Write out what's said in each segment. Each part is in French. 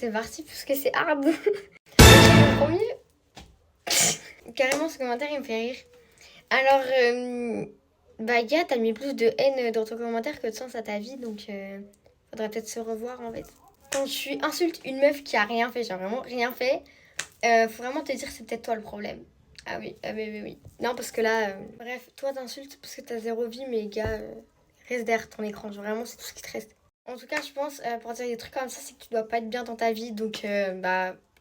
c'est parti parce que c'est hard. Le premier, carrément ce commentaire il me fait rire. Alors, Gaïa, t'as mis plus de haine dans ton commentaire que de sens à ta vie, donc faudrait peut-être se revoir en fait. Quand tu insultes une meuf qui a rien fait, genre vraiment rien fait, faut vraiment te dire que c'est peut-être toi le problème. Ah oui, oui. Non, parce que là, bref, toi t'insultes parce que t'as 0 vie, mais gars, reste derrière ton écran, genre vraiment c'est tout ce qui te reste. En tout cas, je pense, pour dire des trucs comme ça, c'est que tu dois pas être bien dans ta vie, donc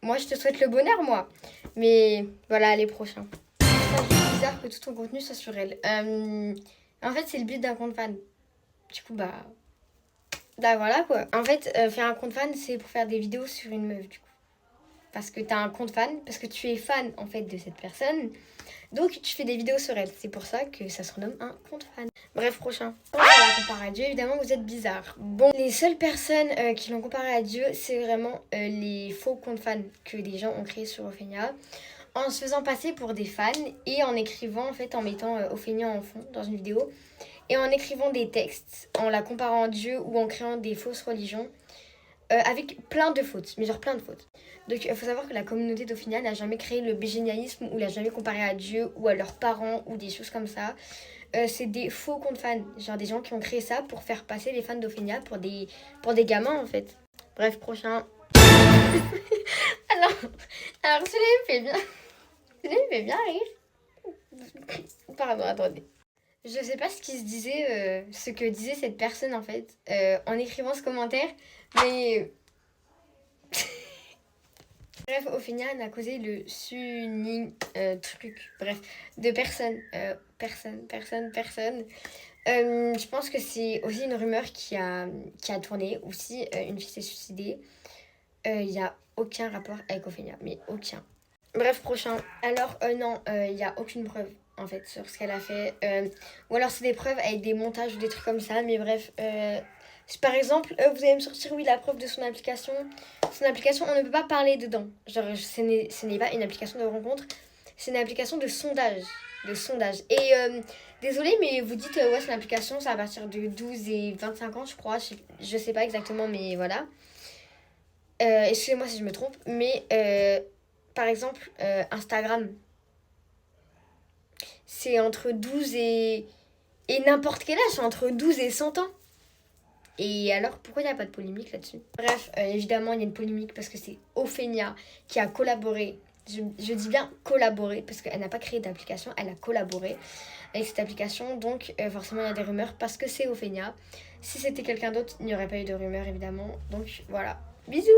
moi je te souhaite le bonheur, moi. Mais voilà, les prochains. C'est bizarre que tout ton contenu soit sur elle. En fait, c'est le but d'un compte fan. Du coup, bah voilà quoi. En fait, faire un compte fan, c'est pour faire des vidéos sur une meuf, du coup. Parce que t'as un compte fan, parce que tu es fan en fait de cette personne. Donc tu fais des vidéos sur elle. C'est pour ça que ça se renomme un compte fan. Bref, prochain. Quand on la compare à Dieu, évidemment, vous êtes bizarre. Bon, les seules personnes qui l'ont comparé à Dieu, c'est vraiment les faux comptes fans que des gens ont créés sur Ophénia. En se faisant passer pour des fans et en écrivant, en fait, en mettant Ophénia en fond dans une vidéo. Et en écrivant des textes, en la comparant à Dieu ou en créant des fausses religions. Avec plein de fautes, mais genre plein de fautes. Donc il faut savoir que la communauté d'Ophénia n'a jamais créé le bégénialisme ou l'a jamais comparé à Dieu ou à leurs parents ou des choses comme ça. C'est des faux comptes fans, genre des gens qui ont créé ça pour faire passer les fans d'Ophénia pour des gamins en fait. Bref, prochain. alors celui-là il me fait bien. Celui-là il me fait bien rire. Pardon, attendez. Je sais pas ce qu'il se disait, ce que disait cette personne en fait, en écrivant ce commentaire, mais bref, Ophénia a causé le sunning truc, bref, de personne. Je pense que c'est aussi une rumeur qui a tourné. Aussi, une fille s'est suicidée. Il n'y a aucun rapport avec Ophénia, mais aucun. Bref, prochain. Alors, non, il n'y a aucune preuve, en fait, sur ce qu'elle a fait. Ou alors, c'est des preuves avec des montages ou des trucs comme ça, mais bref. Par exemple, vous allez me sortir, oui, la preuve de son application. Son application, on ne peut pas parler dedans. Genre, ce n'est pas une application de rencontre, c'est une application de sondage. Et désolé, mais vous dites, ouais, c'est une application, c'est à partir de 12 et 25 ans, je crois. Je sais pas exactement, mais voilà. Excusez-moi si je me trompe, mais par exemple, Instagram, c'est entre 12 et n'importe quel âge, c'est entre 12 et 100 ans. Et alors, pourquoi il n'y a pas de polémique là-dessus? Bref, évidemment, il y a une polémique parce que c'est Ophénia qui a collaboré. Je dis bien collaboré parce qu'elle n'a pas créé d'application, elle a collaboré avec cette application. Donc, forcément, il y a des rumeurs parce que c'est Ophénia. Si c'était quelqu'un d'autre, il n'y aurait pas eu de rumeurs, évidemment. Donc, voilà. Bisous!